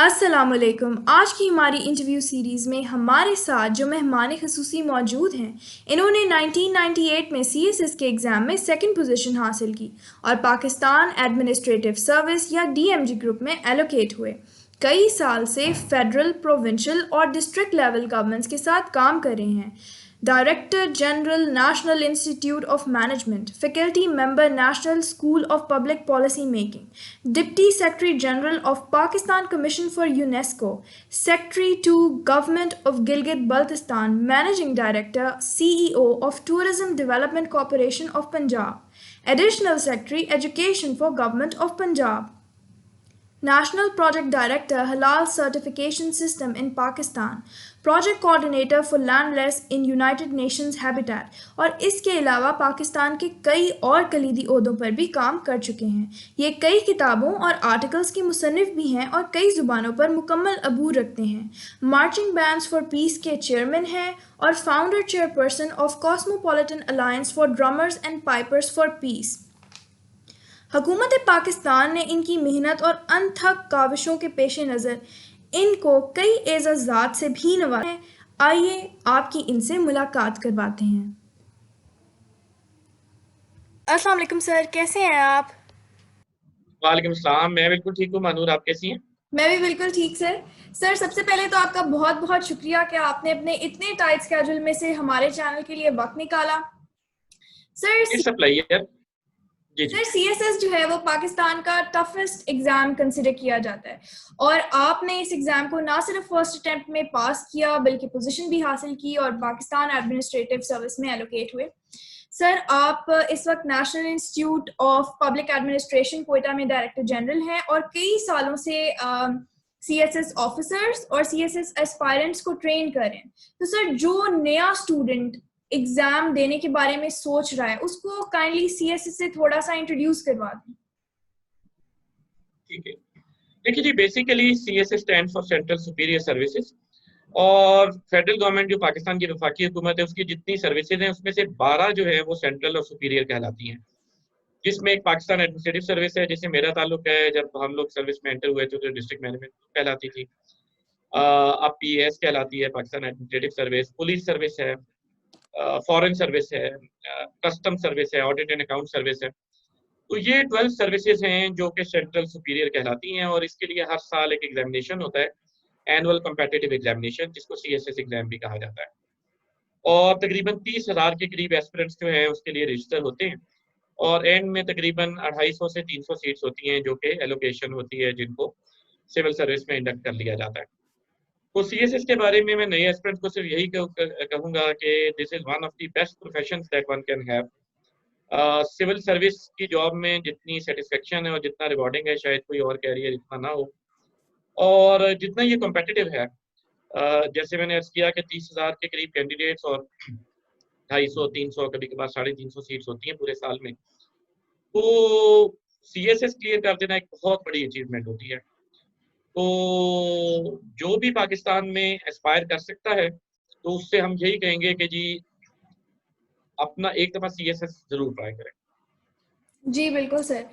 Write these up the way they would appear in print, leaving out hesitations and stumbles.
अस्सलामुअलैकुम। आज की हमारी इंटरव्यू सीरीज़ में हमारे साथ जो मेहमान खसूसी मौजूद हैं, इन्होंने 1998 में सीएसएस के एग्ज़ाम में सेकंड पोजीशन हासिल की और पाकिस्तान एडमिनिस्ट्रेटिव सर्विस या डीएमजी ग्रुप में एलोकेट हुए। कई साल से फेडरल, प्रोविंशियल और डिस्ट्रिक्ट लेवल गवर्नमेंट्स के साथ काम कर रहे हैं। Director General, National Institute of Management, Faculty Member, National School of Public Policy Making, Deputy Secretary General of Pakistan Commission for UNESCO, Secretary to Government of Gilgit-Baltistan, Managing Director, CEO of Tourism Development Corporation of Punjab, Additional Secretary, Education for Government of Punjab, National Project Director, Halal Certification System in Pakistan, Project Coordinator for Landless in United Nations Habitat और इसके अलावा पाकिस्तान के कई और कलीदी ओहदों पर भी काम कर चुके हैं। ये कई किताबों और आर्टिकल्स के मुसन्निफ भी हैं और कई ज़ुबानों पर मुकम्मल अबूर रखते हैं। मार्चिंग बैंड्स फॉर पीस के चेयरमैन हैं और founder chairperson of cosmopolitan alliance for drummers and pipers for piece. हुकूमत पाकिस्तान ने इनकी मेहनत और अनथक काविशों के पेश नज़र इनको कई एज़ाज़ात से भी नवाजा है। आइए आपकी इनसे मुलाकात करवाते हैं। अस्सलाम वालेकुम सर, कैसे हैं आप? वालेकुम सलाम। मैं बिल्कुल ठीक हूँ। मानूर, आप कैसी हैं? मैं भी बिल्कुल ठीक सर। सर, सबसे पहले तो आपका बहुत बहुत शुक्रिया कि आपने अपने इतने टाइट स्केड्यूल में से हमारे चैनल के लिए वक्त निकाला। Sir it's a pleasure. जी जी। सर सीएसएस जो है वो पाकिस्तान का टफेस्ट एग्जाम कंसिडर किया जाता है और आपने इस एग्जाम को ना सिर्फ फर्स्ट अटेम्प्ट में पास किया बल्कि पोजीशन भी हासिल की और पाकिस्तान एडमिनिस्ट्रेटिव सर्विस में एलोकेट हुए। सर, आप इस वक्त national institute of public administration Quetta में डायरेक्टर जनरल हैं और कई सालों से सीएसएस ऑफिसर्स और सीएसएस एस्पायरेंट्स को ट्रेन कर रहे हैं। तो सर, जो नया स्टूडेंट एग्जाम देने के बारे में सोच रहा है उसको काइंडली सीएसएस से थोड़ा सा इंट्रोड्यूस करवा दें। ठीक है। देखिए जी, basically CSA stand for central superior services और फेडरल गवर्नमेंट जो पाकिस्तान की वफाकी हुकूमत है उसकी जितनी सर्विसेज हैं उसमें से 12 जो है वो सेंट्रल और सुपीरियर कहलाती हैं, जिसमें एक पाकिस्तान एडमिनिस्ट्रेटिव सर्विस है जिससे मेरा ताल्लुक है। जब हम लोग सर्विस में एंटर हुए थे तो डिस्ट्रिक्ट मैनेजमेंट कहलाती थी। अब पीएस कहलाती है, Pakistan administrative service. Police service है, फॉरेन सर्विस है, कस्टम सर्विस है, ऑडिट एंड अकाउंट सर्विस है। तो ये 12 सर्विसेज हैं जो कि सेंट्रल सुपीरियर कहलाती हैं और इसके लिए हर साल एक एग्जामिनेशन होता है, एनुअल कम्पिटिटिव एग्जामिनेशन, जिसको सीएसएस एग्जाम भी कहा जाता है। और तकरीबन 30,000 के करीब एस्पिरेंट्स जो हैं उसके लिए रजिस्टर होते हैं और एंड में तकरीबन 250 से 300 सीट्स होती हैं जो कि एलोकेशन होती है, जिनको सिविल सर्विस में इंडक्ट कर लिया जाता है। तो सीएसएस के बारे में मैं नए एस्पिरेंट्स को सिर्फ यही कहूँगा कि this is one of the best professions that one can have. Civil service की जॉब में जितनी सेटिस्फेक्शन है और जितना रिवॉर्डिंग है शायद कोई और कैरियर इतना ना हो, और जितना ये कॉम्पिटिटिव है। जैसे मैंने अर्ज किया कि 30,000 के करीब कैंडिडेट्स और 250, 300, कभी कभार 350 सीट्स होती हैं पूरे साल में। तो सीएसएस क्लियर कर देना एक बहुत बड़ी अचीवमेंट होती है। तो जो भी पाकिस्तान में एस्पायर कर सकता है तो उससे हम यही कहेंगे कि जी अपना एक दफ़ा सीएसएस जरूर ट्राई करें। जी बिल्कुल सर।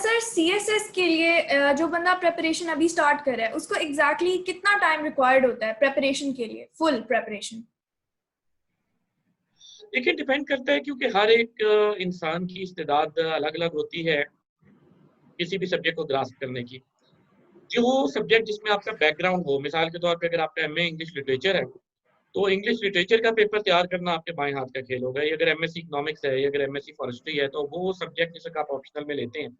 सर, सीएसएस के लिए जो बंदा प्रेपरेशन अभी स्टार्ट कर रहा है उसको एग्जैक्टली कितना टाइम रिक्वायर्ड होता है प्रेपरेशन के लिए, फुल प्रेपरेशन? देखिए, डिपेंड करता है क्योंकि हर एक इंसान की इस्तेदाद अलग अलग होती है किसी भी सब्जेक्ट को ग्रास्प करने की। जो सब्जेक्ट जिसमें आपका बैकग्राउंड हो, मिसाल के तौर पे अगर आपका एमए इंग्लिश लिटरेचर है तो इंग्लिश लिटरेचर का पेपर तैयार करना आपके बाएं हाथ का खेल होगा। या अगर एमएससी इकोनॉमिक्स है या अगर एमएससी फॉरेस्ट्री है तो वो सब्जेक्ट जिसका आप ऑप्शनल में लेते हैं।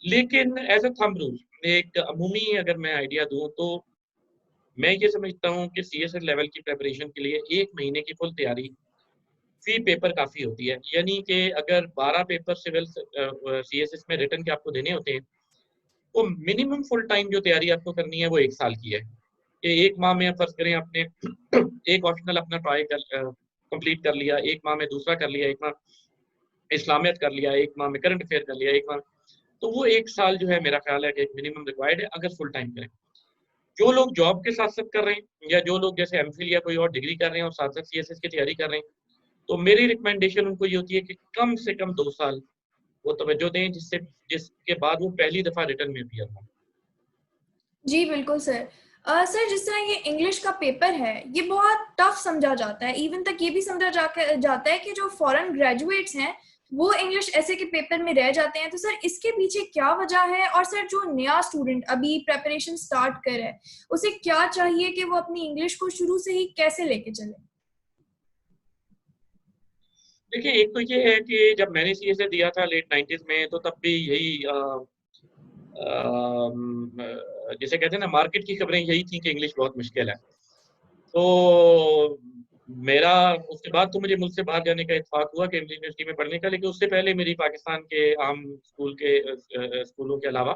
लेकिन एज अ थंब रूल, एक अमूमी अगर मैं आइडिया दूं तो मैं ये समझता हूँ कि सीएसएस लेवल की प्रिपरेशन के लिए 1 महीने की फुल तैयारी फी पेपर काफ़ी होती है। यानी कि अगर 12 पेपर सिविल सीएसएस में रिटर्न के आपको देने होते हैं तो मिनिमम फुल टाइम जो तैयारी आपको करनी है वो 1 साल की है। कि 1 माह में आप फर्ज करें आपने एक ऑप्शनल अपना ट्राई कर कंप्लीट कर लिया, 1 माह में दूसरा कर लिया, 1 माह इस्लामियत कर लिया, 1 माह में करंट अफेयर कर लिया, 1 माह, तो वो 1 साल जो है मेरा ख्याल है कि एक मिनिमम रिक्वायर्ड है अगर फुल टाइम करें। जो लोग जॉब के साथ साथ कर रहे हैं या जो लोग जैसे एमफिल या कोई और डिग्री कर रहे हैं और साथ साथ सीएसएस की तैयारी कर रहे हैं, तो मेरी रिकमेंडेशन उनको ये होती है कि कम से कम 2 साल वो तवज्जो दें जिसके बाद वो पहली दफ़ा रिटर्न में अपीयर हो। जी बिल्कुल सर। सर जिस तरह ये इंग्लिश का पेपर है ये बहुत टफ समझा जाता है, इवन तक ये भी समझा जाता है कि जो फॉरेन ग्रेजुएट्स हैं वो इंग्लिश ऐसे के पेपर में रह जाते हैं। तो सर इसके पीछे क्या वजह है, और सर जो नया स्टूडेंट अभी प्रेपरेशन स्टार्ट कर है उसे क्या चाहिए कि वो अपनी इंग्लिश को शुरू से ही कैसे लेके चले? देखिए, एक तो ये है कि जब मैंने सीएसए दिया था लेट 90s में, तो तब भी यही जिसे कहते हैं ना, मार्केट की खबरें यही थी कि इंग्लिश बहुत मुश्किल है। तो मेरा उसके बाद तो मुझे मुल्क से बाहर जाने का इत्तेफाक हुआ कैम्ब्रिज यूनिवर्सिटी में पढ़ने का, लेकिन उससे पहले मेरी पाकिस्तान के आम स्कूल के स्कूलों के अलावा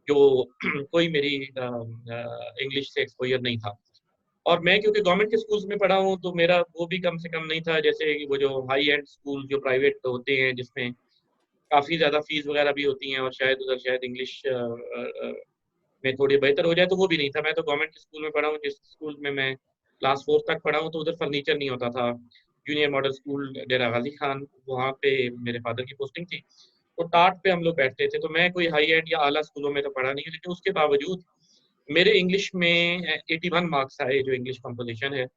जो कोई मेरी इंग्लिश से एक्सपोजर नहीं था। और मैं क्योंकि गवर्नमेंट के स्कूल्स में पढ़ा हूँ, तो मेरा वो भी कम से कम नहीं था, जैसे वो जो हाई एंड स्कूल जो प्राइवेट होते हैं जिसमें काफ़ी ज़्यादा फीस वगैरह भी होती हैं, और शायद उधर शायद इंग्लिश में थोड़ी बेहतर हो जाए, तो वो भी नहीं था। मैं तो गवर्नमेंट के स्कूल में पढ़ा हूँ, जिस स्कूल में मैं क्लास 4 तक पढ़ा हूँ, तो उधर फर्नीचर नहीं होता था। जूनियर मॉडल स्कूल डेरा गाजी खान, वहाँ पे मेरे फादर की पोस्टिंग थी, तो टाट पे हम लोग बैठते थे। तो मैं कोई हाई एंड या आला स्कूलों में तो पढ़ा नहीं, लेकिन उसके बावजूद मेरे इंग्लिश में 81 मार्क्स आए, जो इंग्लिश कंपोजिशन है।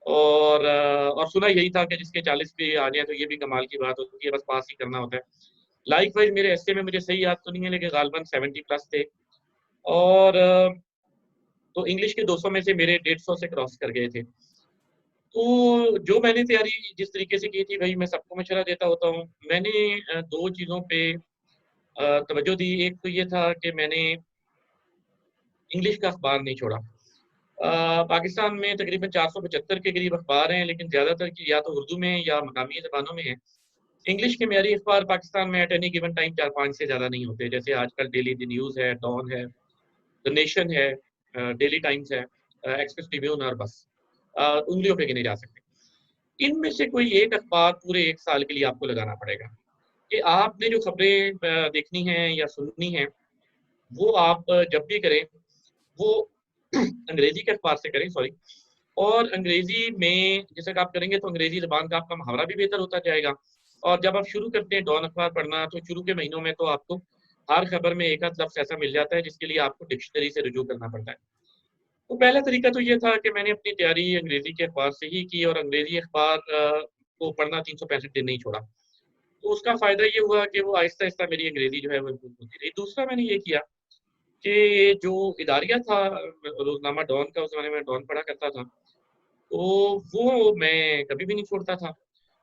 और सुना यही था कि जिसके 40 भी आ जाए तो ये भी कमाल की बात होती है, बस पास ही करना होता है। लाइक वाइज मेरे एस्से में मुझे सही याद तो नहीं है, लेकिन गालबन 70 प्लस थे। और तो इंग्लिश के 200 में से मेरे 150 से क्रॉस कर गए थे। तो जो मैंने तैयारी जिस तरीके से की थी, वही मैं सबको मशवरा देता होता हूँ। मैंने 2 चीज़ों पे तवज्जो दी। एक तो ये था कि मैंने इंग्लिश का अखबार नहीं छोड़ा। पाकिस्तान में तकरीबन 475 के करीब अखबार हैं, लेकिन ज़्यादातर की या तो उर्दू में या मकामी ज़बानों में है। इंग्लिश के म्यारी अखबार पाकिस्तान में एट एनी गिवन टाइम 4-5 से ज़्यादा नहीं होते। जैसे आजकल डेली द न्यूज़ है, डॉन है, द नेशन है, डेली टाइम्स है, एक्सप्रेस ट्रिब्यून, और बस उंगलियों पे गिने जा सकते हैं। इनमें से कोई एक अखबार पूरे 1 साल के लिए आपको लगाना पड़ेगा कि आपने जो खबरें देखनी हैं या सुननी हैं, वो आप जब भी करें, वो अंग्रेजी के अखबार से करें, सॉरी। और अंग्रेजी में जैसे कि आप करेंगे तो अंग्रेजी ज़बान का आपका मुहावरा भी बेहतर होता जाएगा। और जब आप शुरू करते हैं डॉन अखबार पढ़ना, तो शुरू के महीनों में तो आपको हर खबर में एक आध लफ्ज़ ऐसा मिल जाता है जिसके लिए आपको डिक्शनरी से रुजू करना पड़ता है। तो पहला तरीका तो ये था कि मैंने अपनी तैयारी अंग्रेजी के अखबार से ही की, और अंग्रेजी अखबार को पढ़ना 365 दिन नहीं छोड़ा। तो उसका फ़ायदा ये हुआ कि वो आहिस्ता-आहिस्ता मेरी अंग्रेजी जो है वो इम्प्रूव होती रही। दूसरा मैंने ये किया कि जो इदारिया था, रोज़नामा डॉन का, उस ज़माने में डॉन पढ़ा करता था, तो वो मैं कभी भी नहीं छोड़ता था।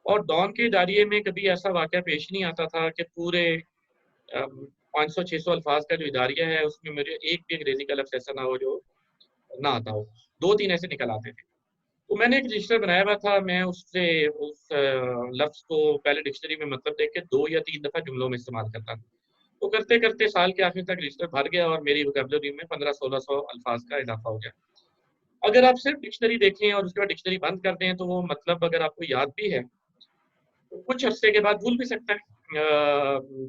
और डॉन के इदारिये में कभी ऐसा वाक़या पेश नहीं आता था कि पूरे 500-600 अल्फ़ाज़ का जो इदारिया है, उसमें मेरे एक भी अंग्रेज़ी का लफ्ज़ ऐसा ना हो जो ना आता हो। 2-3 ऐसे निकल आते थे। तो मैंने एक रजिस्टर बनाया हुआ था, मैं उससे उस लफ्ज़ को पहले डिक्शनरी में मतलब देख के 2 या 3 दफ़ा जुमलों में इस्तेमाल करता था। तो करते-करते साल के आखिर तक रजिस्टर भर गया, और मेरी वोकैब्युलरी में 1500-1600 अल्फ़ाज़ का इज़ाफ़ा हो गया। अगर आप सिर्फ़ डिक्शनरी देखें और उसके बाद डिक्शनरी बंद कर दें, तो वो मतलब अगर आपको याद भी है, तो कुछ अरसे के बाद भूल भी सकता है।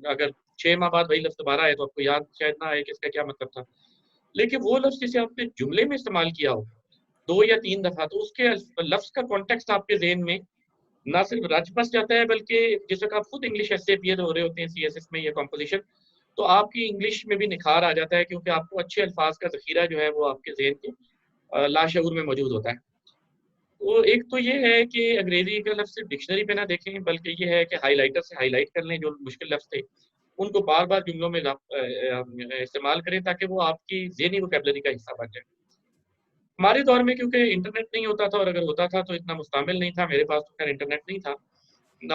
अगर 6 माह बाद वही लफ्ज़ दोबारा आए, तो आपको याद शायद ना आए कि इसका क्या मतलब था। लेकिन वो लफ्ज़ जिसे आपने जुमले में इस्तेमाल किया हो 2 या 3 दफ़ा, तो उसके लफ्ज़ का कॉन्टेक्स्ट आपके ज़हन में ना सिर्फ़ रच बस जाता है, बल्कि जिस वक़्त आप खुद इंग्लिश एस्से अपीयर हो रहे होते हैं सीएसएस में या कंपोज़िशन, तो आपकी इंग्लिश में भी निखार आ जाता है, क्योंकि आपको अच्छे अल्फ़ाज़ का ज़ख़ीरा जो है वो आपके ज़हन के लाशऊर में मौजूद होता है। तो एक तो ये है कि अंग्रेज़ी का लफ्ज़ सिर्फ़ डिक्शनरी पे ना देखें, बल्कि ये है कि हाइलाइटर से हाइलाइट कर लें जो मुश्किल लफ्ज़ थे, उनको बार-बार जुमलों में इस्तेमाल करें, ताकि वो आपकी ज़हनी वोकैब्युलरी का हिस्सा बन जाए। हमारे दौर में क्योंकि इंटरनेट नहीं होता था, और अगर होता था तो इतना मुश्तामिल नहीं था, मेरे पास तो खैर इंटरनेट नहीं था।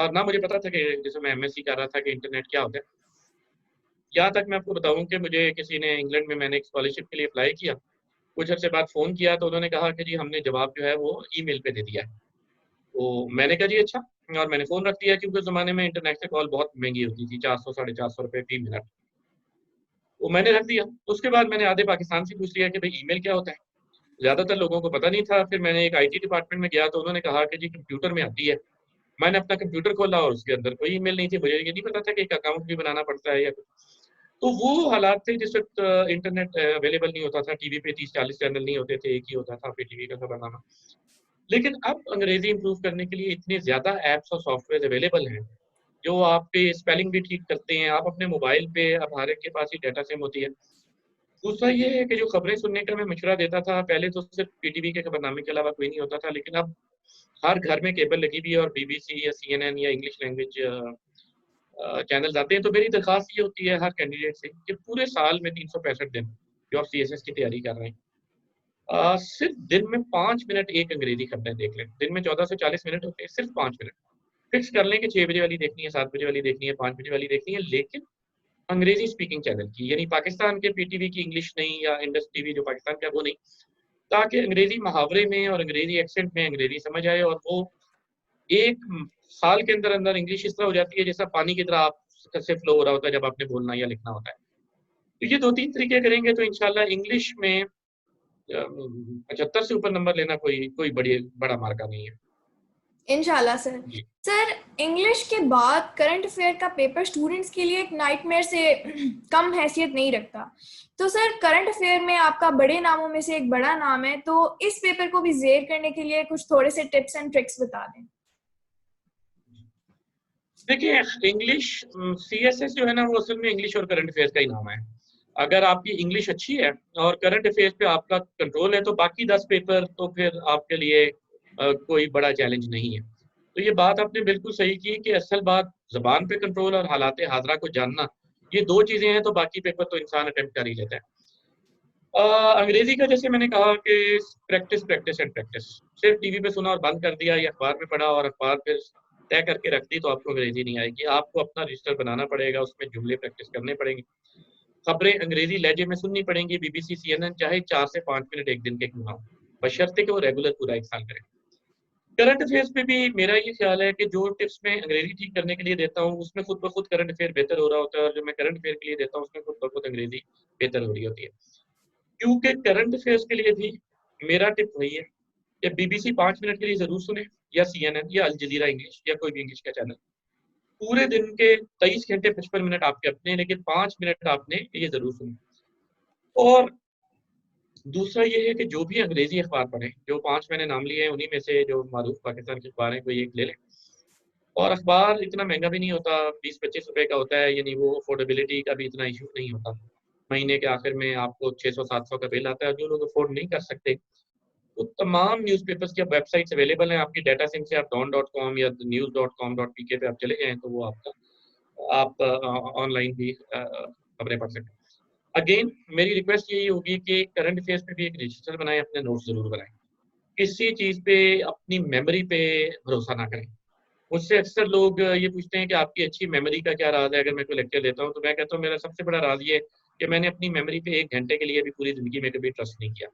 ना मुझे पता था कि जैसे मैं एमएससी कर रहा था कि इंटरनेट क्या होता है। यहाँ तक मैं आपको बताऊँ कि मुझे किसी ने इंग्लैंड में, मैंने एक स्कॉलरशिप के लिए अप्लाई किया। कुछ अर्से बाद फ़ोन किया, तो उन्होंने कहा कि जी हमने जवाब जो है वो ईमेल पे दे दिया है। तो मैंने कहा जी अच्छा, और मैंने फ़ोन रख दिया, क्योंकि उस ज़माने में इंटरनेट से कॉल बहुत महँगी होती थी, 400 साढ़े 400 रुपए फ़ी मिनट। तो मैंने रख दिया। उसके बाद मैंने आधे पाकिस्तान से पूछ लिया कि भई ईमेल क्या होता है? ज़्यादातर लोगों को पता नहीं था। फिर मैंने एक आईटी डिपार्टमेंट में गया, तो उन्होंने कहा कि जी कंप्यूटर में आती है। मैंने अपना कंप्यूटर खोला, और उसके अंदर कोई ईमेल नहीं थी। मुझे ये नहीं पता था कि एक अकाउंट भी बनाना पड़ता है या कुछ। तो वो हालात थे जिस वक़्त इंटरनेट अवेलेबल नहीं होता था, टीवी पे 30-40 चैनल नहीं होते थे, एक ही होता था फिर टीवी का खबरनामा। लेकिन अब अंग्रेज़ी इम्प्रूव करने के लिए इतने ज़्यादा ऐप्स और सॉफ्टवेयर अवेलेबल हैं, जो आपके स्पेलिंग भी ठीक करते हैं। आप अपने मोबाइल पे, अब हर एक के पास ही डाटा सिम होती है। दूसरा ये है कि जो खबरें सुनने का मैं मशवरा देता था, पहले तो सिर्फ पीटीवी के खबरनामे के अलावा कोई नहीं होता था, लेकिन अब हर घर में केबल लगी हुई है और बीबीसी या सीएनएन या इंग्लिश लैंग्वेज चैनल्स आते हैं। तो मेरी दरख्वास्त ये होती है हर कैंडिडेट से कि पूरे साल में 365 दिन जो आप सीएसएस की तैयारी कर रहे हैं, सिर्फ दिन में 5 मिनट एक अंग्रेजी खबरें देख लें। दिन में 1440 मिनट होते हैं, सिर्फ 5 मिनट फिक्स कर लें कि 6 बजे वाली देखनी है, 7 बजे वाली देखनी है, 5 बजे वाली देखनी है, लेकिन अंग्रेजी स्पीकिंग चैनल की, यानी पाकिस्तान के पीटीवी की इंग्लिश नहीं या इंडस टीवी जो पाकिस्तान का वो नहीं, ताकि अंग्रेजी मुहावरे में और अंग्रेजी एक्सेंट में अंग्रेजी समझ आए। और वो एक साल के अंदर अंदर इंग्लिश इस तरह हो जाती है जैसा पानी की तरह आप से फ्लो हो रहा होता है जब आपने बोलना या लिखना होता है। तो ये 2-3 तरीके करेंगे तो इंशाल्लाह इंग्लिश में 75 से ऊपर नंबर लेना कोई कोई बड़ा मार्का नहीं है। इंशाल्लाह सर। जी। सर, इंग्लिश के बाद करंट अफेयर का पेपर स्टूडेंट्स के लिए एक नाइटमेयर से कम हैसियत नहीं रखता। तो सर, करंट अफेयर में आपका बड़े नामों में से एक बड़ा नाम है, तो इस पेपर को भी ज़ेर करने के लिए कुछ थोड़े से टिप्स एंड ट्रिक्स बता दें। देखिए, इंग्लिश सीएसएस जो है ना, वो असल में इंग्लिश और करंट अफेयर्स का ही नाम है। अगर आपकी इंग्लिश अच्छी है और करंट अफेयर्स पे आपका कंट्रोल है तो बाकी 10 पेपर तो फिर आपके लिए कोई बड़ा चैलेंज नहीं है। तो ये बात आपने बिल्कुल सही की कि असल बात ज़बान पे कंट्रोल और हालात हाज़िरा को जानना, ये 2 चीज़ें हैं तो बाकी पेपर तो इंसान अटेम्प्ट कर ही लेता है। अंग्रेजी का जैसे मैंने कहा कि प्रैक्टिस प्रैक्टिस एंड प्रैक्टिस। सिर्फ टीवी पे सुना और बंद कर दिया या अखबार में पढ़ा और अखबार फिर तय करके रख दी तो आपको अंग्रेजी नहीं आएगी। आपको अपना रजिस्टर बनाना पड़ेगा, उसमें जुमले प्रैक्टिस करने पड़ेंगे, खबरें अंग्रेजी लहजे में सुननी पड़ेंगी, बीबीसी सीएनएन, चाहे 4 से 5 मिनट एक दिन के क्यों ना हो, बशर्ते कि वो रेगुलर पूरा 1 साल करें। करंट अफेयर्स पे भी मेरा ये ख्याल है कि जो टिप्स मैं अंग्रेजी ठीक करने के लिए देता हूँ उसमें खुद ब खुद करंट अफेयर बेहतर हो रहा होता है, और जो मैं करंट अफेयर के लिए देता हूँ उसमें खुद ब खुद अंग्रेजी बेहतर हो रही होती है। क्योंकि करंट अफेयर्स के लिए भी मेरा टिप वही है कि बीबीसी 5 मिनट के लिए जरूर सुने, या सीएनएन या अल जजीरा इंग्लिश या कोई भी इंग्लिश का चैनल। पूरे दिन के 23 घंटे 55 मिनट आपके अपने, लेकिन 5 मिनट आपने ये जरूर सुने। और दूसरा ये है कि जो भी अंग्रेजी अखबार पढ़ें, जो 5 मैंने नाम लिए हैं उन्हीं में से जो मारूफ पाकिस्तान के अखबार हैं कोई एक ले लें। और अखबार इतना महंगा भी नहीं होता, 20-25 रुपए का होता है, यानी वो अफोर्डेबिलिटी का भी इतना इशू नहीं होता। महीने के आखिर में आपको 600-700 का बिल आता है। जो लोग अफोर्ड नहीं कर सकते, तो तमाम न्यूज़पेपर्स की अब वेबसाइट्स अवेलेबल हैं आपकी डाटा सिंक से। आप don.com या news.com.pk पे आप चले जाएँ तो वो आपका आप ऑनलाइन भी खबरें पढ़ सकते हैं। अगेन मेरी रिक्वेस्ट यही होगी कि करंट अफेयर्स पे भी एक रजिस्टर बनाएँ, अपने नोट्स ज़रूर बनाएँ। किसी चीज़ पे अपनी मेमोरी पे भरोसा ना करें। मुझसे अक्सर लोग ये पूछते हैं कि आपकी अच्छी मेमोरी का क्या राज़ है? अगर मैं कोई लेक्चर देता हूँ तो मैं कहता हूँ मेरा सबसे बड़ा राज़ ये है कि मैंने अपनी मेमोरी पे 1 घंटे के लिए भी पूरी ज़िंदगी में कभी ट्रस्ट नहीं किया।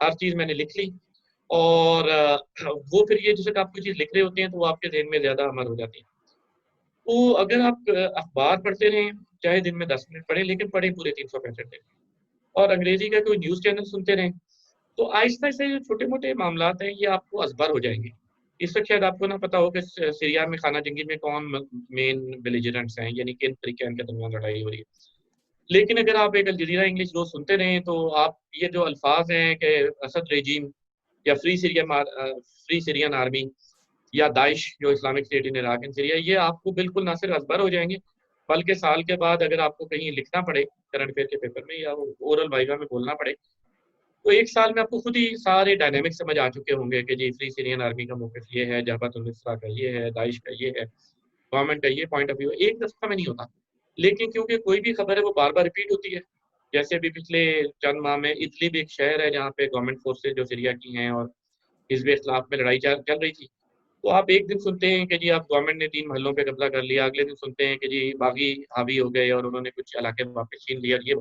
हर चीज़ मैंने लिख ली, और वो फिर ये जैसे आप कोई चीज़ लिख रहे होते हैं तो वो आपके ज़हन में ज़्यादा अमर हो जाती है। तो अगर आप अखबार पढ़ते रहें, चाहे दिन में 10 मिनट पढ़ें, लेकिन पढ़ें पूरे 365 दिन, और अंग्रेज़ी का कोई न्यूज़ चैनल सुनते रहें, तो आहिस्ता-आहिस्ता ये छोटे-मोटे मामलात हैं, ये आपको असबर हो जाएँगे। इस वक़्त शायद आपको ना पता हो कि सीरिया में खाना जंगी में कौन मेन बेलिजेरेंट्स हैं, यानी किन तरीके इनके दरमियान लड़ाई हो रही है। लेकिन अगर आप एक अल जज़ीरा इंग्लिश रोज़ सुनते रहें तो आप ये जो अल्फाज़ हैं कि असद रेजिम या फ्री सीरियन आर्मी या दाइश जो Islamic state in Iraq and Syria, ये आपको बिल्कुल ना सिर्फ असबर हो जाएँगे, बल्कि साल के बाद अगर आपको कहीं लिखना पड़े करंट अफेयर के पेपर में या ओरल वाइवा में बोलना पड़े, तो 1 साल में आपको खुद ही सारे डायनामिक्स समझ आ चुके होंगे कि जी फ्री सीरियन आर्मी का मौक़िफ़ ये है, जबहत उल-नुसरा का ये है, दाइश का ये है, गवर्नमेंट का ये पॉइंट ऑफ व्यू है। एक दफ़ा में नहीं होता, लेकिन क्योंकि कोई भी खबर है वो बार-बार रिपीट होती है। जैसे अभी पिछले चंद माह में इदलिब एक शहर है जहाँ पे गवर्नमेंट फोर्सेस जो सीरिया की हैं और हिज़्ब इख्तिलाफ में लड़ाई चल रही थी। तो आप एक दिन सुनते हैं कि जी अब गवर्नमेंट ने 3 महल्लों पे कब्ज़ा कर लिया, अगले दिन सुनते हैं कि जी बागी हावी हो गए और उन्होंने कुछ इलाके वापस छीन लिया। ये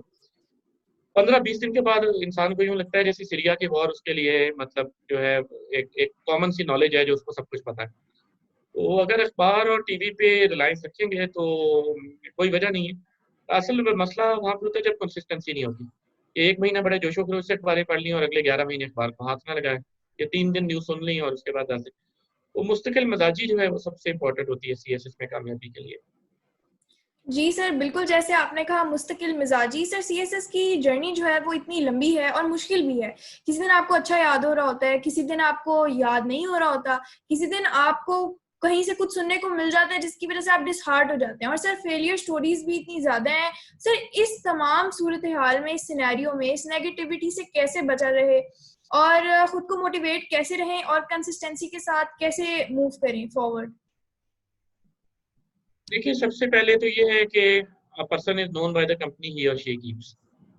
15-20 दिन के बाद इंसान को यूँ लगता है जैसे सीरिया की वॉर उसके लिए मतलब जो है एक एक कॉमन सी नॉलेज है जो उसको सब कुछ पता है। तो अगर अखबार और टीवी पे रिलायंस रखेंगे तो कोई वजह नहीं है। असल में मसला वहाँ पे होता है जब कंसिस्टेंसी नहीं होती। 1 महीना बड़े जोशो-खरोश से अखबारें पढ़ ली और अगले 11 महीने अखबार को हाथ ना लगाएँ, या 3 दिन न्यूज़ सुन ली और उसके बाद 10 दिन। तो मुस्तकिल मिज़ाजी जो है वो सबसे इम्पोर्टेंट होती है सीएसएस में कामयाबी के लिए। जी सर, बिल्कुल जैसे आपने कहा मुस्तकिल मिजाजी। सर, सीएसएस की जर्नी जो है वो इतनी लंबी है और मुश्किल भी है। किसी दिन आपको अच्छा याद हो रहा होता है, किसी दिन आपको याद नहीं हो रहा होता, किसी दिन आपको कहीं से कुछ सुनने को मिल जाता है जिसकी वजह से आप डिसहार्ट हो जाते हैं। और सर फेलियर स्टोरीज भी इतनी ज्यादा हैं। सर इस तमाम सूरत हाल में, इस सिनेरियो में, इस नेगेटिविटी से कैसे बचा रहे और खुद को मोटिवेट कैसे रहें और कंसिस्टेंसी के साथ कैसे मूव करें फॉरवर्ड? देखिए, सबसे पहले तो ये है कि a person is known by the company he और शी कीप्स।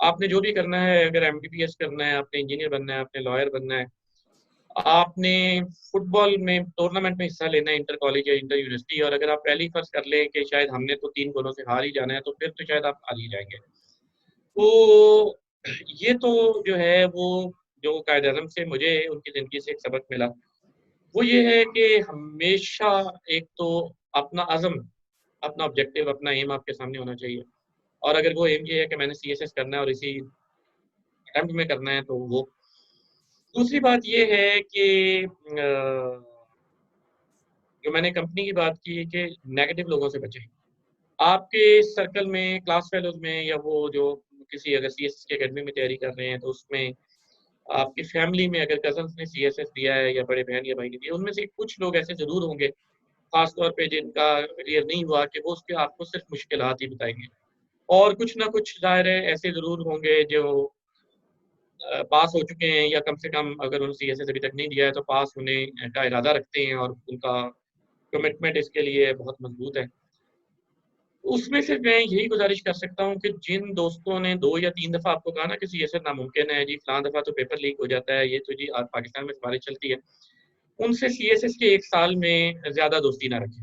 आपने जो भी करना है, अगर एमबीबीएस करना है, आपने इंजीनियर बनना है, आपने लॉयर बनना है, आपने फुटबॉल में टूर्नामेंट में हिस्सा लेना है इंटर कॉलेज या इंटर यूनिवर्सिटी, और अगर आप पहले ही फर्ज कर लें कि शायद हमने तो 3 गोलों से हार ही जाना है, तो फिर तो शायद आप हार ही जाएँगे। तो ये तो जो है वो जो कायद-ए-आज़म से मुझे उनकी ज़िंदगी से एक सबक मिला, वो ये है कि हमेशा एक तो अपना अज़्म, अपना ऑब्जेक्टिव, अपना एम आपके सामने होना चाहिए। और अगर वो एम ये है कि मैंने सीएसएस करना है और इसी अटेम्प्ट में करना है, तो वो। दूसरी बात ये है कि जो मैंने कंपनी की बात की कि नेगेटिव लोगों से बचें। आपके सर्कल में, क्लास फेलोज़ में, या वो जो किसी अगर सीएसएस की अकेडमी में तैयारी कर रहे हैं, तो उसमें आपकी फैमिली में अगर कज़िन्स ने सीएसएस दिया है या बड़े बहन या भाई ने दिया, उनमें से कुछ लोग ऐसे ज़रूर होंगे, ख़ास तौर पे जिनका क्लियर नहीं हुआ, कि वो उसके आपको सिर्फ़ मुश्किलात ही बताएँगे। और कुछ ना कुछ ज़ाहिर है ऐसे ज़रूर होंगे जो पास हो चुके हैं, या कम से कम अगर उन्होंने सीएसएस अभी तक नहीं दिया है तो पास होने का इरादा रखते हैं और उनका कमिटमेंट इसके लिए बहुत मज़बूत है। उसमें से मैं यही गुज़ारिश कर सकता हूँ कि जिन दोस्तों ने 2 या 3 दफ़ा आपको कहा ना कि सीएसएस नामुमकिन है जी, फलाँ दफ़ा तो पेपर लीक हो जाता है, ये तो जी पाकिस्तान में सिफ़ारिश चलती है। उनसे सीएसएस के 1 साल में ज़्यादा दोस्ती ना रखें।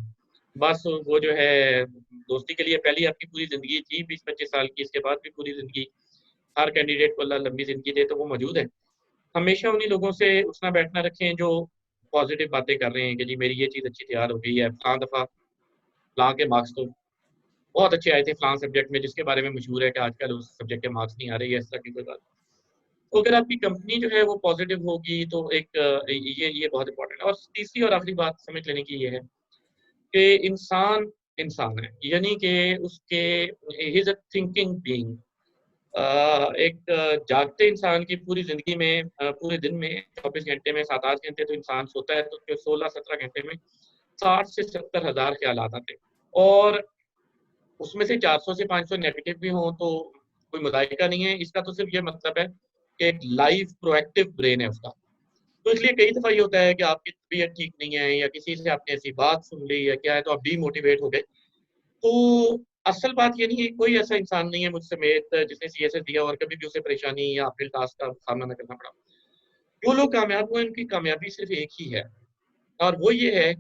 बस वो जो है दोस्ती के लिए पहले ही आपकी पूरी ज़िंदगी थी 20-25 साल की, इसके बाद भी पूरी ज़िंदगी, हर कैंडिडेट को अल्लाह लंबी ज़िंदगी दे तो वो मौजूद है। हमेशा उन्हीं लोगों से उठना-बैठना रखें जो पॉज़िटिव बातें कर रहे हैं कि जी मेरी ये चीज़ अच्छी तैयार हो गई है, फलाँ दफ़ा फलाँ के मार्क्स तो बहुत अच्छे आए थे फलाँ सब्जेक्ट में, जिसके बारे में मशहूर है कि आजकल उस सब्जेक्ट के मार्क्स नहीं आ रहे, या इस तरह की कोई बात। तो अगर आपकी कंपनी जो है वो पॉज़िटिव होगी तो एक ये बहुत इम्पोर्टेंट है। और तीसरी और आखिरी बात समझ लेने की ये है कि इंसान इंसान है, यानी कि उसके he is a thinking being. एक जागते इंसान की पूरी ज़िंदगी में पूरे दिन में 24 घंटे में 7-8 घंटे तो इंसान सोता है, तो उसके 16-17 घंटे में 60 से 70 हज़ार ख़्यालात आते हैं। और उसमें से 400 से 500 नेगेटिव भी हों तो कोई मज़ाहिरा नहीं है, इसका तो सिर्फ़ ये मतलब है कि एक लाइव प्रोएक्टिव ब्रेन है उसका। तो इसलिए कई दफ़ा ये होता है कि आपकी तबीयत ठीक नहीं है, या किसी से आपने ऐसी बात सुन ली या क्या है, तो आप डीमोटिवेट हो गए। तो असल बात ये नहीं है, कोई ऐसा इंसान नहीं है मुझ समेत जिसने सीएसएस दिया और कभी भी उसे परेशानी या अपहिल टास्क का सामना ना करना पड़ा। जो लोग कामयाब हुए, उनकी कामयाबी सिर्फ़ एक ही है, और वो ये है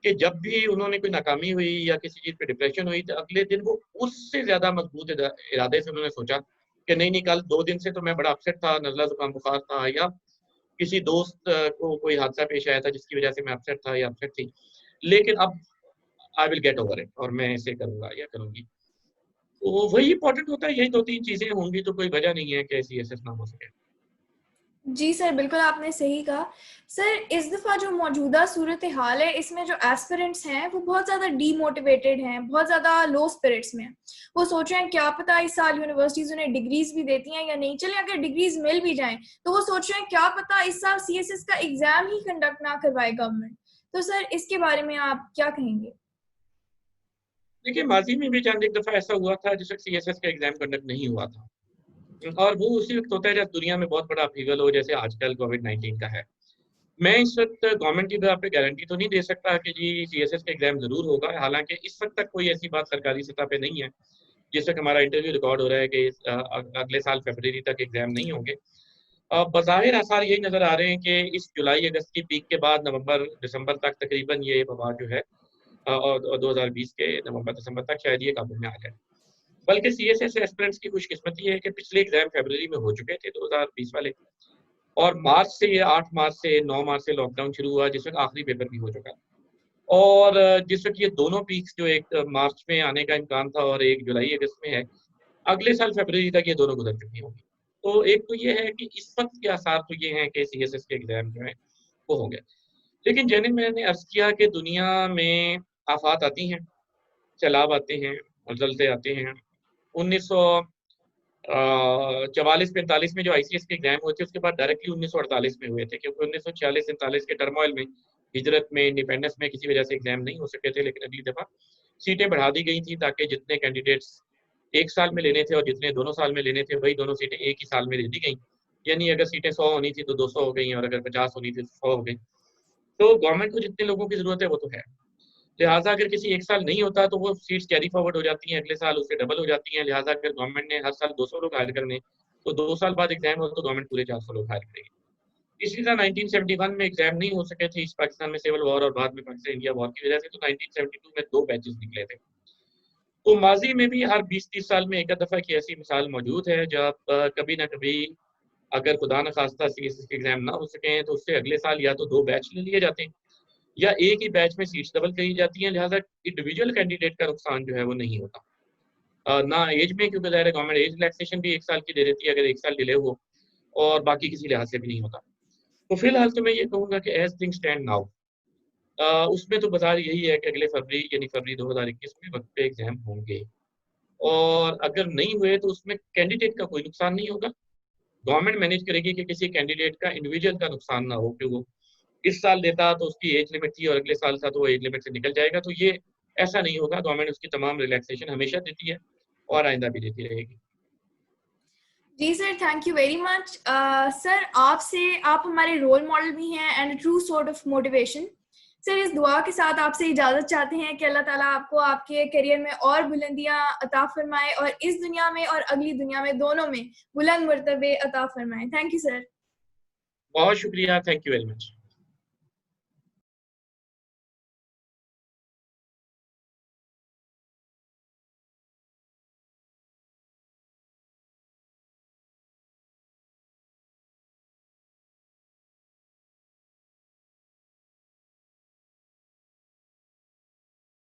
कि जब भी उन्होंने कोई नाकामी हुई या किसी चीज़ पे डिप्रेशन हुई, तो अगले दिन वो उससे ज़्यादा मज़बूत इरादे से उन्होंने सोचा कि नहीं, कल 2 दिन से तो मैं बड़ा अपसेट था, नज़ला, ज़ुकाम, बुखार था, या किसी दोस्त को कोई हादसा पेश आया था जिसकी वज़ह से मैं अपसेट था या अपसेट थी। लेकिन अब I will get over it, और मैं इसे करूँगा या करूँगी। तो वही इम्पोर्टेंट होता है, यही 2-3 चीज़ें होंगी तो कोई वजह नहीं है कि सीएसएस ना हो सके। जी सर, बिल्कुल आपने सही कहा। सर इस दफ़ा जो मौजूदा सूरत हाल है, इसमें जो एस्पिरेंट्स हैं वो बहुत ज़्यादा डीमोटिवेटेड हैं, बहुत ज़्यादा लो स्पिरिट्स में हैं। वो सोच रहे हैं क्या पता इस साल यूनिवर्सिटीज़ उन्हें डिग्रीज़ भी देती हैं या नहीं। चलें अगर डिग्रीज़ मिल भी जाएँ, तो वो सोच रहे हैं क्या पता इस साल सीएसएस का एग्ज़ाम ही कंडक्ट ना करवाए गवर्नमेंट। तो सर इसके बारे में आप क्या कहेंगे? देखिए, माज़ी में भी चंद एक दफ़ा ऐसा हुआ था जिस वक़्त सीएसएस का एग्ज़ाम कंडक्ट नहीं हुआ था। और वो उसी वक़्त होता है जब दुनिया में बहुत बड़ा अपहीवल हो, जैसे आजकल कोविड-19 का है। मैं इस वक़्त गवर्नमेंट की तरफ पे गारंटी तो नहीं दे सकता कि जी सीएसएस का एग्ज़ाम ज़रूर होगा। हालाँकि इस वक़्त तक कोई ऐसी बात सरकारी सतह पे नहीं है। जिस वक़्त हमारा इंटरव्यू रिकॉर्ड हो रहा है कि अगले साल फ़रवरी तक एग्ज़ाम नहीं होंगे। बज़ाहिर आसार यही नज़र आ रहे हैं कि इस जुलाई-अगस्त की पीक के बाद नवंबर-दिसंबर तक तकरीबन ये वबा जो है और 2020 के नवंबर-दिसंबर तक शायद ये काबू में आ जाए। बल्कि सीएसएस एस्पिरेंट्स की खुशकिस्मती है कि पिछले एग्ज़ाम फ़रवरी में हो चुके थे 2020 वाले, और मार्च से ये 8 मार्च से 9 मार्च से लॉकडाउन शुरू हुआ, जिस वक़्त आखिरी पेपर भी हो चुका। और जिस वक़्त ये दोनों पीक्स जो एक मार्च में आने का इम्कान था और एक जुलाई-अगस्त में है, अगले साल फ़रवरी तक ये दोनों गुज़र चुकी होंगी। तो एक तो ये है कि इस वक़्त के आसार तो ये हैं कि सीएसएस के एग्ज़ाम जो हैं, वो होंगे। लेकिन जैसे मैंने अर्ज़ किया कि दुनिया में आफ़ात आती हैं, सैलाब आते हैं और ज़लज़ले आते हैं। 19 44-45 में जो ICS के एग्जाम हुए थे उसके बाद डायरेक्टली 1948 में हुए थे, क्योंकि 1946-47 के टर्मोइल में, हिजरत में, इंडिपेंडेंस में किसी वजह से एग्जाम नहीं हो सके थे। लेकिन अगली दफा सीटें बढ़ा दी गई थी ताकि जितने कैंडिडेट्स एक साल में लेने थे और जितने दोनों साल में लेने थे वही दोनों सीटें एक ही साल में दे दी गई। यानी अगर सीटें 100 होनी थी तो 200 हो गई, और अगर 50 होनी थी तो 100 हो गई। तो गवर्नमेंट को जितने लोगों की जरूरत है वो तो है, लिहाजा अगर किसी एक साल नहीं होता तो वो सीट्स कैरी फॉरवर्ड हो जाती हैं, अगले साल उससे डबल हो जाती हैं। लिहाजा अगर गवर्नमेंट ने हर साल 200 लोग हायर करने, तो 2 साल बाद एग्जाम हो तो गवर्नमेंट पूरे 400 लोग हायर करेगी। इसी तरह 1971 में एग्जाम नहीं हो सके थे ईस्ट पाकिस्तान में सिविल वॉर और बाद में पाकिस्तान इंडिया वॉर की वजह से, तो 1972 में 2 बैचेस निकले थे। तो माजी में भी हर 20-30 साल में एक दफा की ऐसी मिसाल मौजूद है जब कभी ना कभी अगर खुदा न खास्ता CSS के एग्जाम ना हो सके तो उससे अगले साल या तो 2 बैच ले लिए जाते हैं या एक ही बैच में सीट्स डबल करी जाती हैं। लिहाजा इंडिविजुअल कैंडिडेट का नुकसान जो है वो नहीं होता, ना एज में, क्योंकि ज़ाहिर है गवर्नमेंट एज रिलैक्सेशन भी 1 साल की दे देती है अगर 1 साल डिले हो, और बाकी किसी लिहाज से भी नहीं होता। तो फिलहाल तो मैं ये कहूँगा कि एज थिंग स्टैंड नाउ, उसमें तो बाजार यही है कि अगले फरवरी यानी फरवरी 2021 में वक्त पे एग्जाम होंगे, और अगर नहीं हुए तो उसमें कैंडिडेट का कोई नुकसान नहीं होगा। गवर्नमेंट मैनेज करेगी कि किसी कैंडिडेट का इंडिविजुअल का नुकसान ना हो कि वो इस साल देता तो उसकी एज लिमिट थी और अगले साल था तो वो एज लिमिट से निकल जाएगा, तो ये ऐसा नहीं होगा। गवर्नमेंट उसकी तमाम रिलैक्सेशन हमेशा देती है और आइंदा भी देती रहेगी। जी sir, thank you very much. Sir, आप हमारे रोल मॉडल भी हैं and true sort of motivation. Sir, इस दुआ के साथ आपसे इजाज़त चाहते हैं कि अल्लाह ताला आपको आपके करियर में और बुलंदियां अता फरमाए और इस दुनिया में और अगली दुनिया में दोनों में बुलंद मर्तबे अता फरमाए। Thank you sir. बहुत शुक्रिया, थैंक यू वेरी मच।